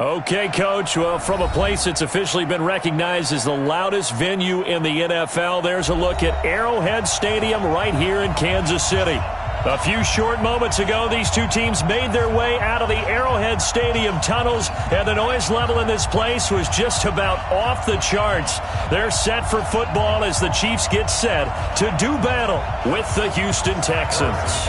Okay, Coach. Well, from a place that's officially been recognized as the loudest venue in the NFL, there's a look at Arrowhead Stadium right here in Kansas City. A few short moments ago, these two teams made their way out of the Arrowhead Stadium tunnels, and the noise level in this place was just about off the charts. They're set for football as the Chiefs get set to do battle with the Houston Texans.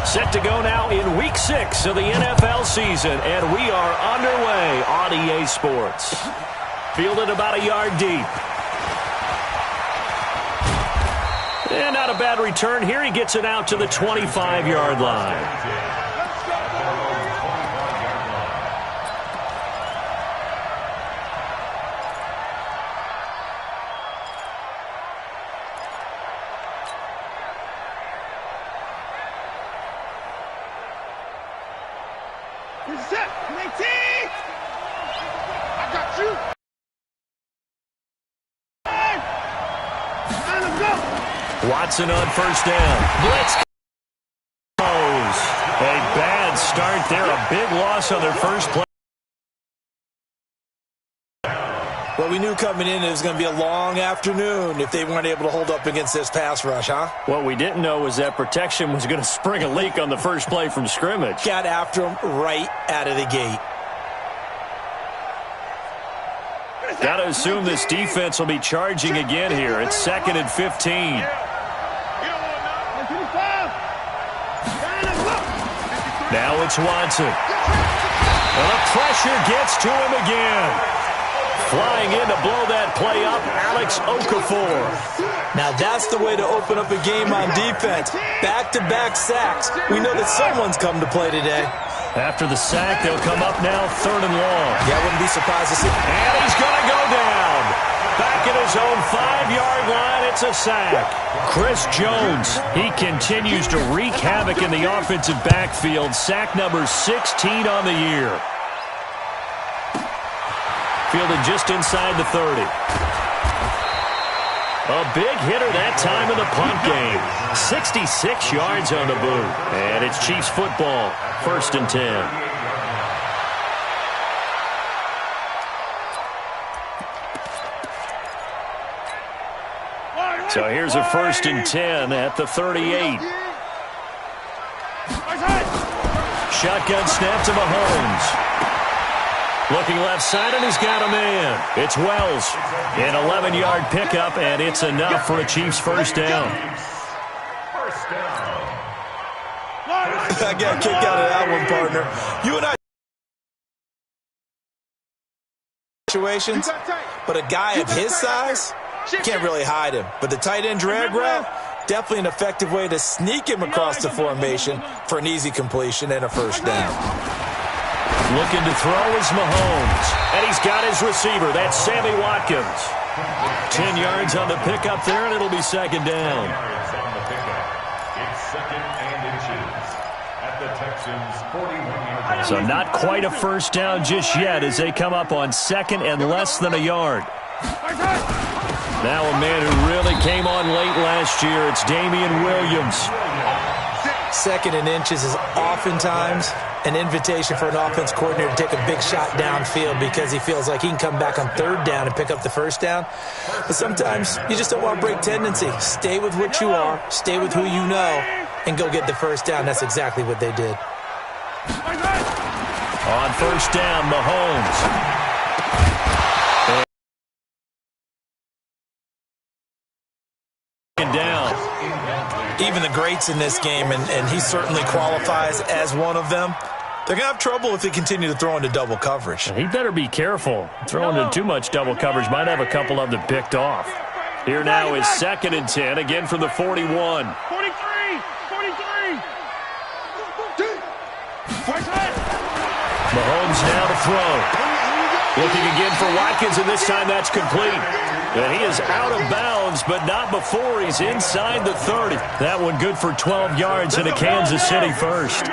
Set to go now in Week 6 of the NFL season, and we are underway on EA Sports. Fielded about a yard deep. And not a bad return here. He gets it out to the 25-yard line. Watson on first down. Blitz goes. A bad start there. A big loss on their first play. Well, we knew coming in it was going to be a long afternoon if they weren't able to hold up against this pass rush, huh? What we didn't know was that protection was going to spring a leak on the first play from scrimmage. Got after him right out of the gate. Got to assume this defense will be charging again here. It's 2nd and 15. Now it's Watson. And the pressure gets to him again. Flying in to blow that play up, Alex Okafor. Now that's the way to open up a game on defense. Back-to-back sacks. We know that someone's come to play today. After the sack, they'll come up now 3rd and long. Yeah, I wouldn't be surprised to see. And he's going to go down. Back at his own 5-yard line, it's a sack. Chris Jones, he continues to wreak havoc in the offensive backfield. Sack number 16 on the year. Fielded just inside the 30. A big hitter that time in the punt game. 66 yards on the boot. And it's Chiefs football. 1st and 10. So here's a 1st and 10 at the 38. Shotgun snap to Mahomes. Looking left side, and he's got a man. It's Wells. An 11-yard pickup, and it's enough for a Chiefs first down. I got kicked out of that one, partner. You and I situations, but a guy of his size, can't really hide him. But the tight end drag route, definitely an effective way to sneak him across the formation for an easy completion and a first down. Looking to throw is Mahomes. And he's got his receiver. That's Sammy Watkins. 10 yards on the pickup there, and it'll be 2nd down. So not quite a first down just yet as they come up on 2nd and less than a yard. Now a man who really came on late last year, it's Damian Williams. 2nd and inches is oftentimes an invitation for an offense coordinator to take a big shot downfield because he feels like he can come back on 3rd down and pick up the first down. But sometimes you just don't want to break tendency. Stay with what you are, stay with who you know, and go get the first down. That's exactly what they did. On first down, Mahomes. Down. Even the greats in this game, and he certainly qualifies as one of them, they're going to have trouble if they continue to throw into double coverage. He better be careful. Throwing into too much double coverage might have a couple of them picked off. Here now is 2nd and 10, again from the 41. 43. Mahomes now to throw. Looking again for Watkins, and this time that's complete. And he is out of bounds, but not before he's inside the 30. That one good for 12 yards and a Kansas City first.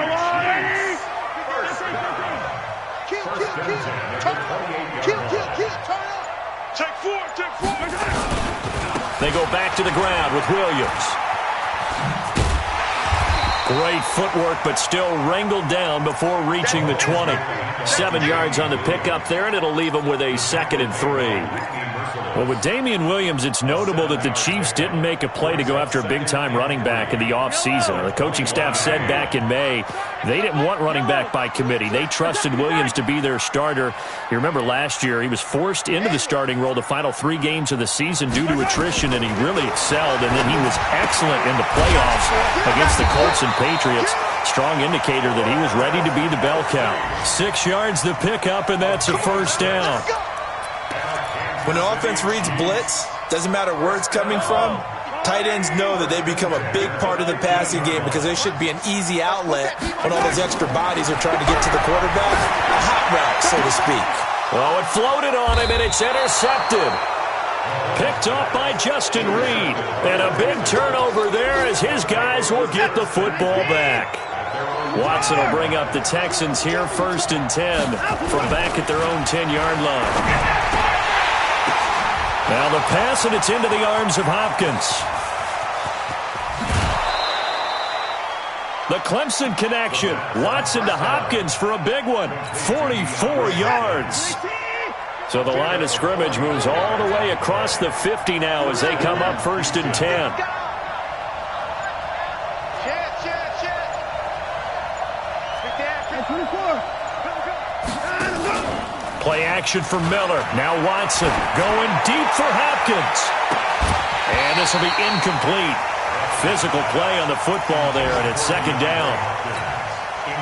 go back to the ground with Williams. Great footwork, but still wrangled down before reaching the 20. 7 yards on the pickup there, and it'll leave him with a 2nd and 3. Well, with Damian Williams, it's notable that the Chiefs didn't make a play to go after a big-time running back in the offseason. The coaching staff said back in May they didn't want running back by committee. They trusted Williams to be their starter. You remember last year he was forced into the starting role the final 3 games of the season due to attrition, and he really excelled, and then he was excellent in the playoffs against the Colts and Patriots. Strong indicator that he was ready to be the bell cow. 6 yards the pickup, and that's a first down. When an offense reads blitz, doesn't matter where it's coming from, tight ends know that they become a big part of the passing game because there should be an easy outlet when all those extra bodies are trying to get to the quarterback. A hot route, so to speak. Well, it floated on him, and it's intercepted. Picked off by Justin Reed. And a big turnover there as his guys will get the football back. Watson will bring up the Texans here, 1st and 10 from back at their own 10-yard line. Now the pass, and it's into the arms of Hopkins. The Clemson connection. Watson to Hopkins for a big one. 44 yards. So the line of scrimmage moves all the way across the 50 now as they come up 1st and 10. Play action for Miller. Now Watson going deep for Hopkins. And this will be incomplete. Physical play on the football there, and it's 2nd down.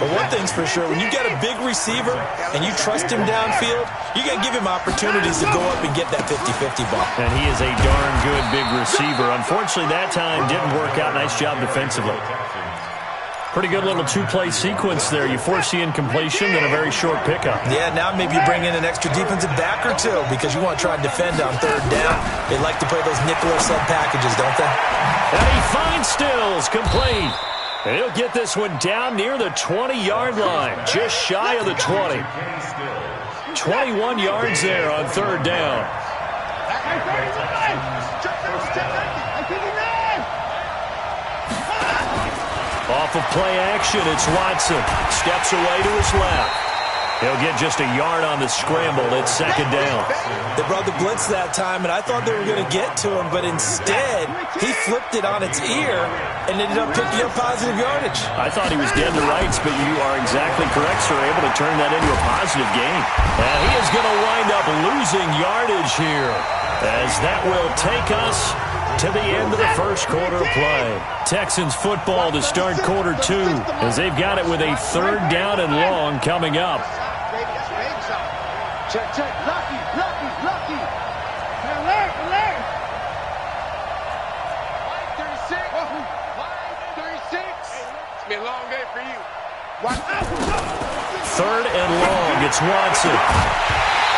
But one thing's for sure, when you get a big receiver and you trust him downfield, you got to give him opportunities to go up and get that 50-50 ball. And he is a darn good big receiver. Unfortunately, that time didn't work out. Nice job defensively. Pretty good little 2-play sequence there. You force the incompletion, then a very short pickup. Yeah, now maybe you bring in an extra defensive back or 2 because you want to try and defend on 3rd down. They like to play those nickel or sub packages, don't they? And he finds Stills, complete. And he'll get this one down near the 20-yard line, just shy of the 20. 21 yards there on 3rd down. Off of play action, it's Watson. Steps away to his left. He'll get just a yard on the scramble. It's 2nd down. They brought the blitz that time, and I thought they were going to get to him, but instead, he flipped it on its ear and ended up picking up positive yardage. I thought he was dead to rights, but you are exactly correct, sir. Able to turn that into a positive gain. And he is going to wind up losing yardage here, as that will take us to the end of the 1st quarter of play. Texans football to start quarter 2, as they've got it with a 3rd down and long coming up. Check, lucky. Alert. 536. It's been a long day for you. 3rd and long, it's Watson.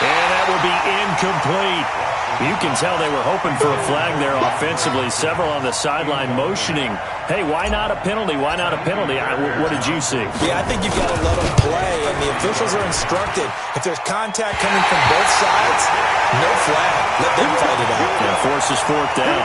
And that will be incomplete. You can tell they were hoping for a flag there offensively. Several on the sideline motioning, hey, why not a penalty? Why not a penalty? What did you see? Yeah, I think you've got to let them play, and the officials are instructed. If there's contact coming from both sides, no flag. Let them fight it out. And forces 4th down.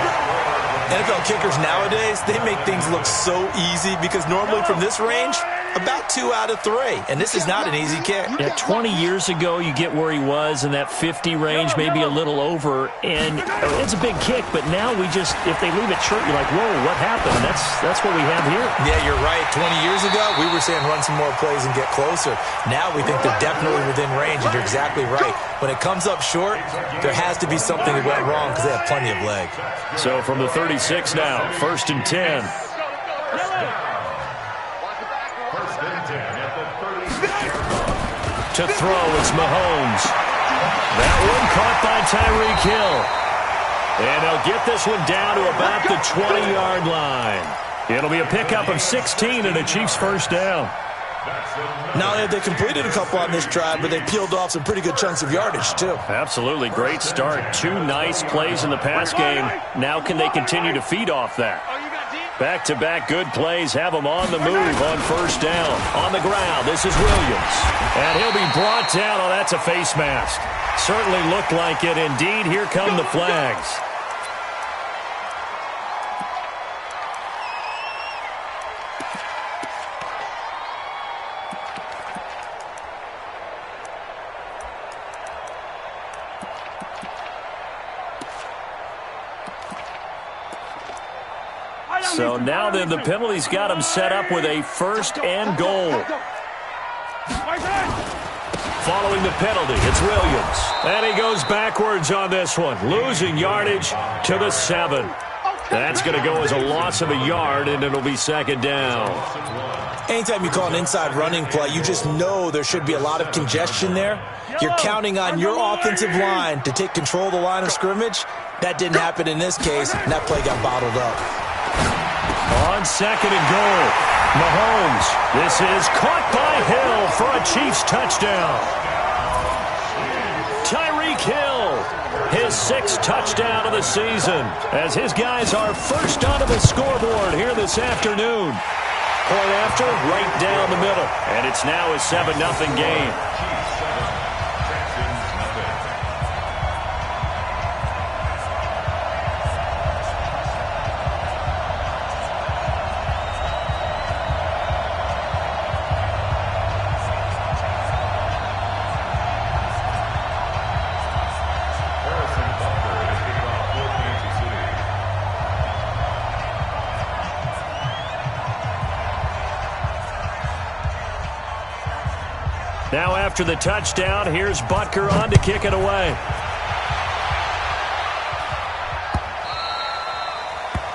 NFL kickers nowadays, they make things look so easy because normally from this range, about 2 out of 3. And this is not an easy kick. Yeah, 20 years ago, you get where he was in that 50 range, maybe a little over. And it's a big kick, but now we just, if they leave it short, you're like, whoa, what happened? And that's what we have here. Yeah, you're right. 20 years ago, we were saying run some more plays and get closer. Now we think they're definitely within range, and you're exactly right. When it comes up short, there has to be something that went wrong because they have plenty of leg. So from the 36 now, 1st and 10. To throw, it's Mahomes. That one caught by Tyreek Hill. And they'll get this one down to about the 20-yard line. It'll be a pickup of 16 and a Chiefs 1st down. Not only have they completed a couple on this drive, but they peeled off some pretty good chunks of yardage, too. Absolutely. Great start. 2 nice plays in the pass game. Now can they continue to feed off that? Back-to-back good plays have them on the move on 1st down. On the ground, this is Williams. And he'll be brought down. Oh, that's a face mask. Certainly looked like it. Indeed, here come the flags. So now then, the penalty's got him set up with a 1st and goal. Following the penalty, it's Williams. And he goes backwards on this one, losing yardage to the 7. That's going to go as a loss of a yard, and it'll be 2nd down. Anytime you call an inside running play, you just know there should be a lot of congestion there. You're counting on your offensive line to take control of the line of scrimmage. That didn't happen in this case, and that play got bottled up. On 2nd and goal, Mahomes. This is caught by Hill for a Chiefs touchdown. Tyreek Hill, his 6th touchdown of the season, as his guys are first onto the scoreboard here this afternoon. Point after, right down the middle. And it's now a 7-0 game. Now after the touchdown, here's Butker on to kick it away.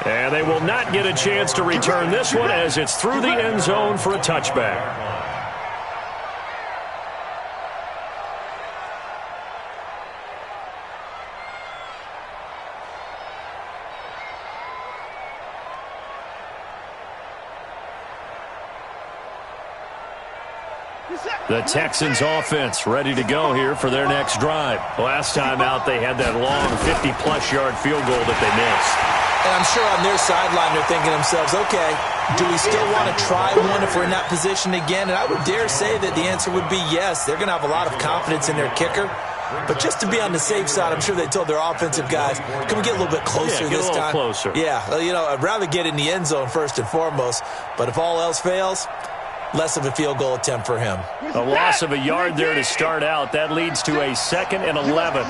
And they will not get a chance to return this one as it's through the end zone for a touchback. The Texans offense ready to go here for their next drive. Last time out, they had that long 50-plus yard field goal that they missed. And I'm sure on their sideline they're thinking to themselves, okay, do we still want to try one if we're in that position again? And I would dare say that the answer would be yes. They're going to have a lot of confidence in their kicker. But just to be on the safe side, I'm sure they told their offensive guys, can we get a little bit closer this time? Closer. Yeah, you know, I'd rather get in the end zone first and foremost. But if all else fails, less of a field goal attempt for him. A loss of a yard there to start out. That leads to a 2nd and 11.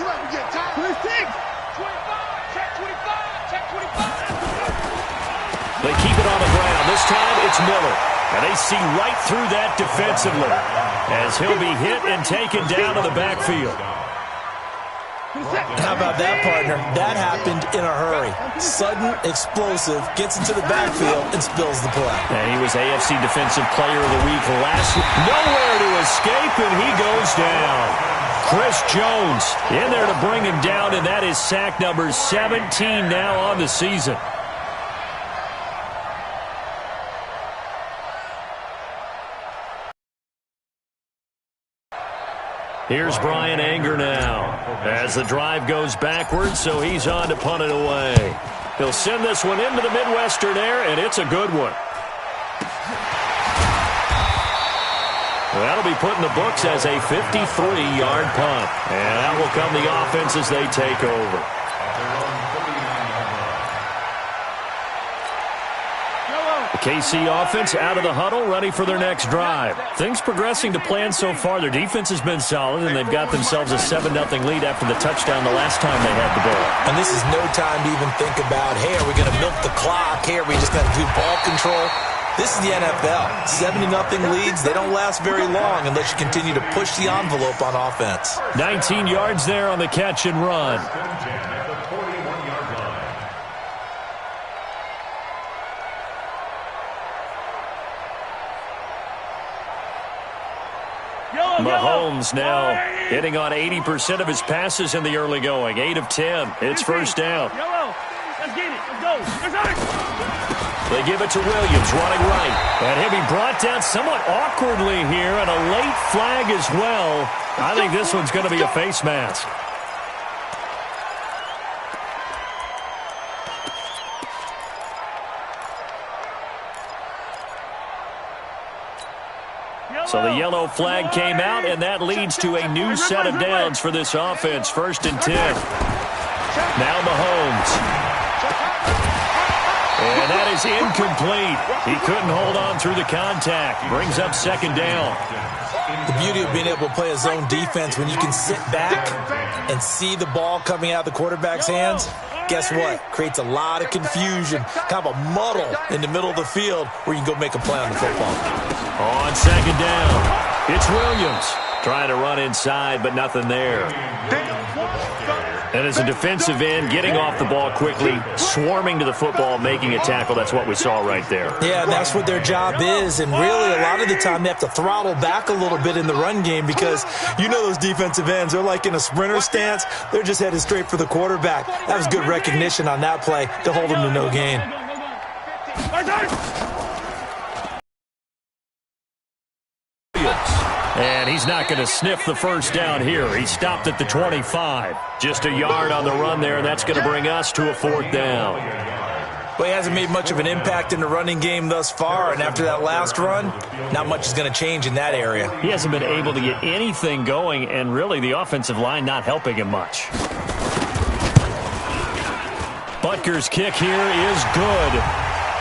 They keep it on the ground. This time it's Miller. And they see right through that defensively as he'll be hit and taken down to the backfield. How about that, partner? That happened in a hurry. Sudden, explosive, gets into the backfield and spills the play. And he was AFC Defensive Player of the Week last week. Nowhere to escape, and he goes down. Chris Jones in there to bring him down, and that is sack number 17 now on the season. Here's Brian Anger now as the drive goes backwards, so he's on to punt it away. He'll send this one into the Midwestern air, and it's a good one. That'll be put in the books as a 53-yard punt. And that will come the offense as they take over. The KC offense out of the huddle, ready for their next drive. Things progressing to plan so far. Their defense has been solid, and they've got themselves a 7-0 lead after the touchdown the last time they had the ball. And this is no time to even think about, hey, are we going to milk the clock? Hey, are we just going to do ball control? This is the NFL. 70-0 leads, they don't last very long unless you continue to push the envelope on offense. 19 yards there on the catch and run. Mahomes now hitting on 80% of his passes in the early going. 8 of 10. It's first down. Let's get it. Let's go. They give it to Williams running right. And he'll be brought down somewhat awkwardly here, and a late flag as well. I think this one's going to be a face mask. So the yellow flag came out, and that leads to a new set of downs for this offense. 1st and 10. Now Mahomes. And that is incomplete. He couldn't hold on through the contact. Brings up second down. The beauty of being able to play a zone defense when you can sit back and see the ball coming out of the quarterback's hands, guess what? Creates a lot of confusion, kind of a muddle in the middle of the field where you can go make a play on the football. On second down, it's Williams. Trying to run inside, but nothing there. And as a defensive end, getting off the ball quickly, swarming to the football, making a tackle, that's what we saw right there. Yeah, and that's what their job is. And really, a lot of the time, they have to throttle back a little bit in the run game because you know those defensive ends, they're like in a sprinter stance. They're just headed straight for the quarterback. That was good recognition on that play to hold them to no gain. And he's not going to sniff the first down here. He stopped at the 25. Just a yard on the run there, and that's going to bring us to a fourth down. Well, he hasn't made much of an impact in the running game thus far, and after that last run, not much is going to change in that area. He hasn't been able to get anything going, and really the offensive line not helping him much. Butker's kick here is good.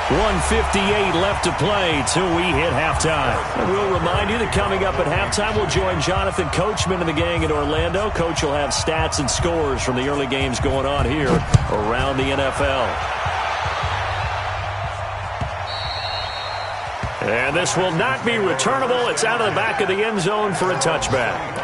1:58 left to play till we hit halftime. And we'll remind you that coming up at halftime, we'll join Jonathan Coachman and the gang in Orlando. Coach will have stats and scores from the early games going on here around the NFL. And this will not be returnable. It's out of the back of the end zone for a touchback.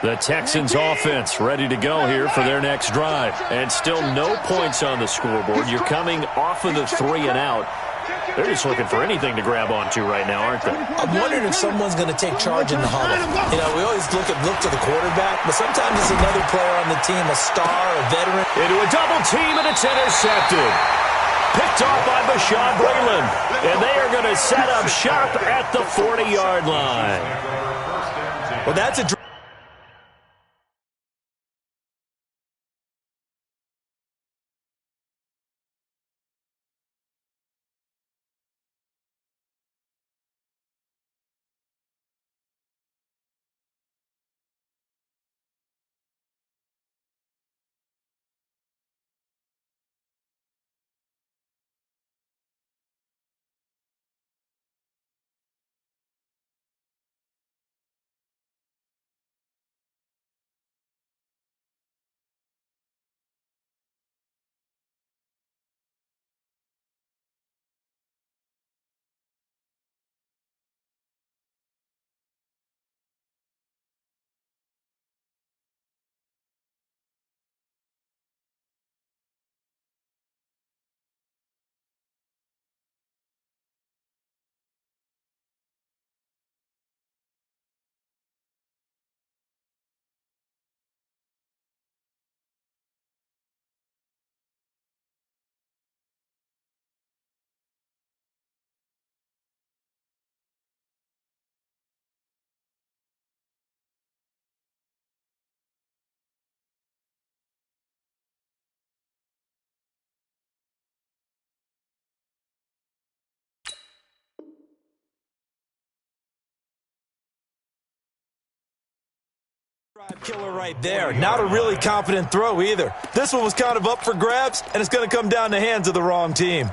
The Texans offense ready to go here for their next drive. And still no points on the scoreboard. You're coming off of the 3 and out. They're just looking for anything to grab onto right now, aren't they? I'm wondering if someone's going to take charge in the huddle. You know, we always look to the quarterback, but sometimes it's another player on the team, a star, a veteran. Into a double team, and it's intercepted. Picked off by Bashaud Breeland. And they are going to set up shop at the 40-yard line. Well, that's a killer right there. Not a really confident throw either. This one was kind of up for grabs, and it's going to come down the hands of the wrong team.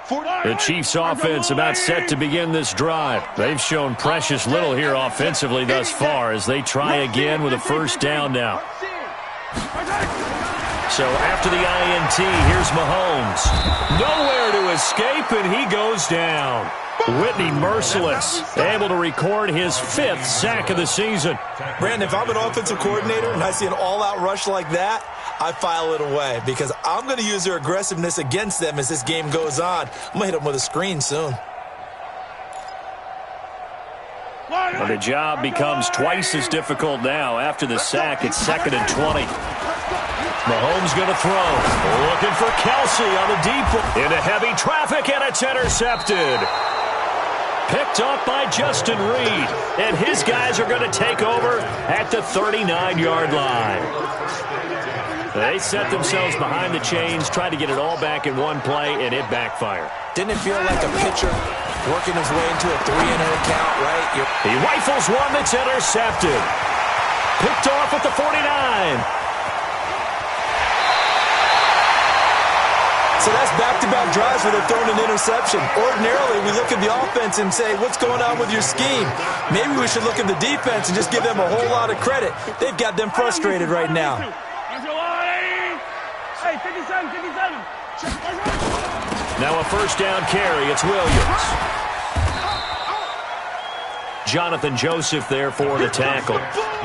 The Chiefs offense about set to begin this drive. They've shown precious little here offensively thus far as they try again with a first down now. So after the INT, here's Mahomes. Nowhere to escape, and he goes down. Whitney merciless, able to record his 5th sack of the season. Brandon, if I'm an offensive coordinator and I see an all-out rush like that, I file it away because I'm going to use their aggressiveness against them as this game goes on. I'm going to hit them with a screen soon. Well, the job becomes twice as difficult now. After the sack, it's 2nd and 20. Mahomes going to throw. Looking for Kelsey on the deep. Into heavy traffic, and it's intercepted. Picked up by Justin Reed. And his guys are going to take over at the 39-yard line. They set themselves behind the chains, tried to get it all back in one play, and it backfired. Didn't it feel like a pitcher working his way into a 3-0 count, right? He rifles one that's intercepted. Picked off at the 49. So that's back-to-back drives where they're throwing an interception. Ordinarily, we look at the offense and say, what's going on with your scheme? Maybe we should look at the defense and just give them a whole lot of credit. They've got them frustrated right now. Hey, 57. Now a first down carry. It's Williams. Jonathan Joseph there for the tackle.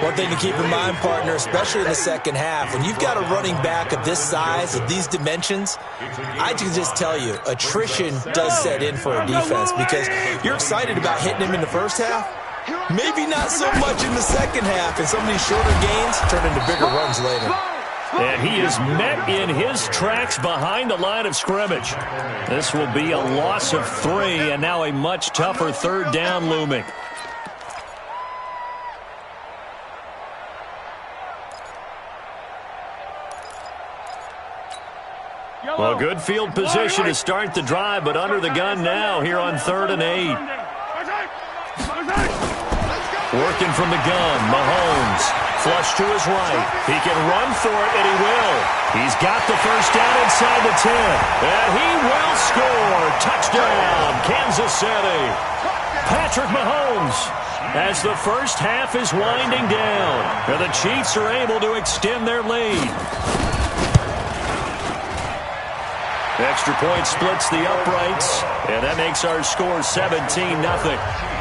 One thing to keep in mind, partner, especially in the second half, when you've got a running back of this size, of these dimensions, I can just tell you, attrition does set in for a defense because you're excited about hitting him in the first half. Maybe not so much in the second half, and some of these shorter gains turn into bigger runs later. And he is met in his tracks behind the line of scrimmage. This will be a loss of 3, and now a much tougher third down looming. Well, good field position to start the drive, but under the gun now here on 3rd and 8. Working from the gun, Mahomes. Flush to his right. He can run for it, and he will. He's got the first down inside the 10. And he will score. Touchdown, Kansas City. Patrick Mahomes, as the first half is winding down. And the Chiefs are able to extend their lead. Extra point splits the uprights, and that makes our score 17-0.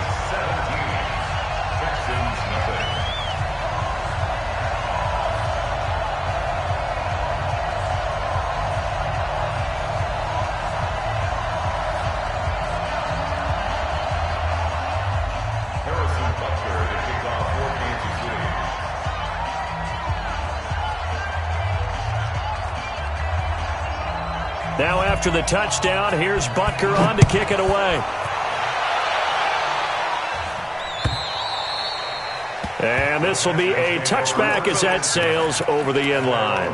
Now after the touchdown, here's Butker on to kick it away. And this will be a touchback as that sails over the end line.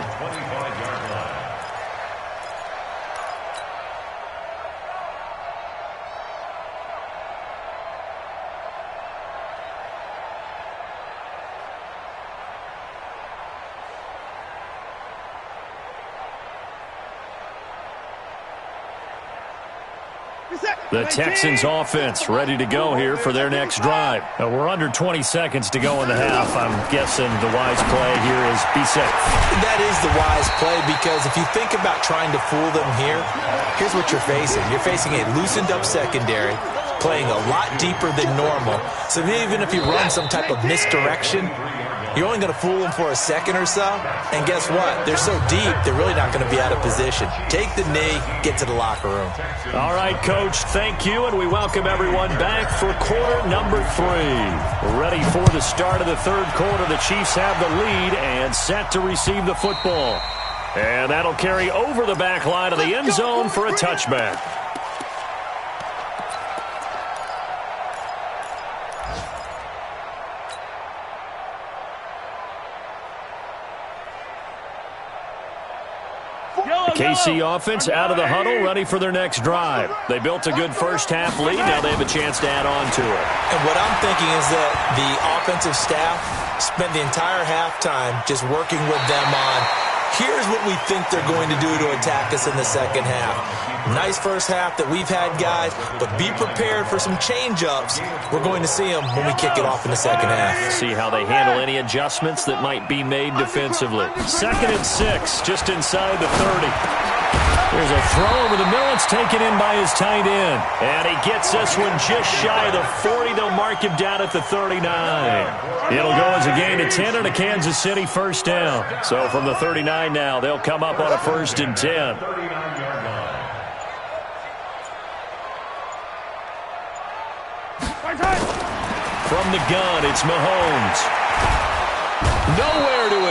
The Texans offense ready to go here for their next drive. Now we're under 20 seconds to go in the half. I'm guessing the wise play here is be safe. That is the wise play because if you think about trying to fool them here, here's what you're facing. You're facing a loosened up secondary, playing a lot deeper than normal. So even if you run some type of misdirection, you're only going to fool them for a second or so. And guess what? They're so deep, they're really not going to be out of position. Take the knee, get to the locker room. All right, Coach, thank you, and we welcome everyone back for quarter number 3. We're ready for the start of the third quarter. The Chiefs have the lead and set to receive the football. And that'll carry over the back line of the end zone for a touchback. KC offense out of the huddle, ready for their next drive. They built a good first half lead. Now they have a chance to add on to it. And what I'm thinking is that the offensive staff spent the entire halftime just working with them on, here's what we think they're going to do to attack us in the second half. Nice first half that we've had, guys, but be prepared for some change-ups. We're going to see them when we kick it off in the second half. See how they handle any adjustments that might be made defensively. 2nd and 6, just inside the 30. There's a throw over the middle. It's taken in by his tight end. And he gets this one just shy of the 40. They'll mark him down at the 39. It'll go as a gain of 10 and a Kansas City first down. So from the 39 now, they'll come up on a 1st and 10. From the gun, it's Mahomes. Nowhere to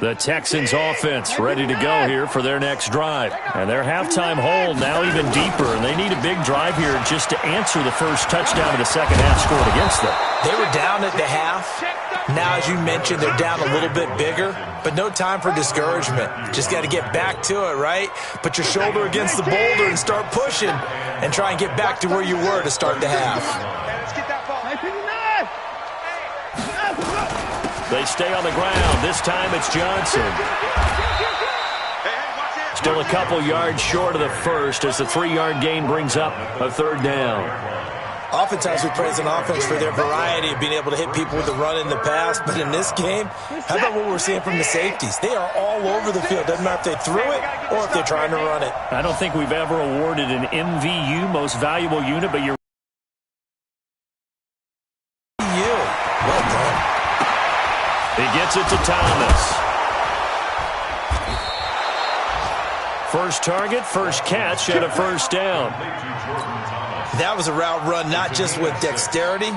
The Texans offense ready to go here for their next drive. And their halftime hole now even deeper, and they need a big drive here just to answer the first touchdown of the second half scored against them. They were down at the half. Now, as you mentioned, they're down a little bit bigger, but no time for discouragement. Just got to get back to it, right? Put your shoulder against the boulder and start pushing and try and get back to where you were to start the half. They stay on the ground. This time it's Johnson. Still a couple yards short of the first as the 3-yard gain brings up a third down. Oftentimes we praise an offense for their variety of being able to hit people with the run in the pass, but in this game, how about what we're seeing from the safeties? They are all over the field. Doesn't matter if they threw it or if they're trying to run it. I don't think we've ever awarded an MVU, most valuable unit, but you're well done. He gets it to Thomas. First target, first catch, and a first down. That was a route run not just with dexterity,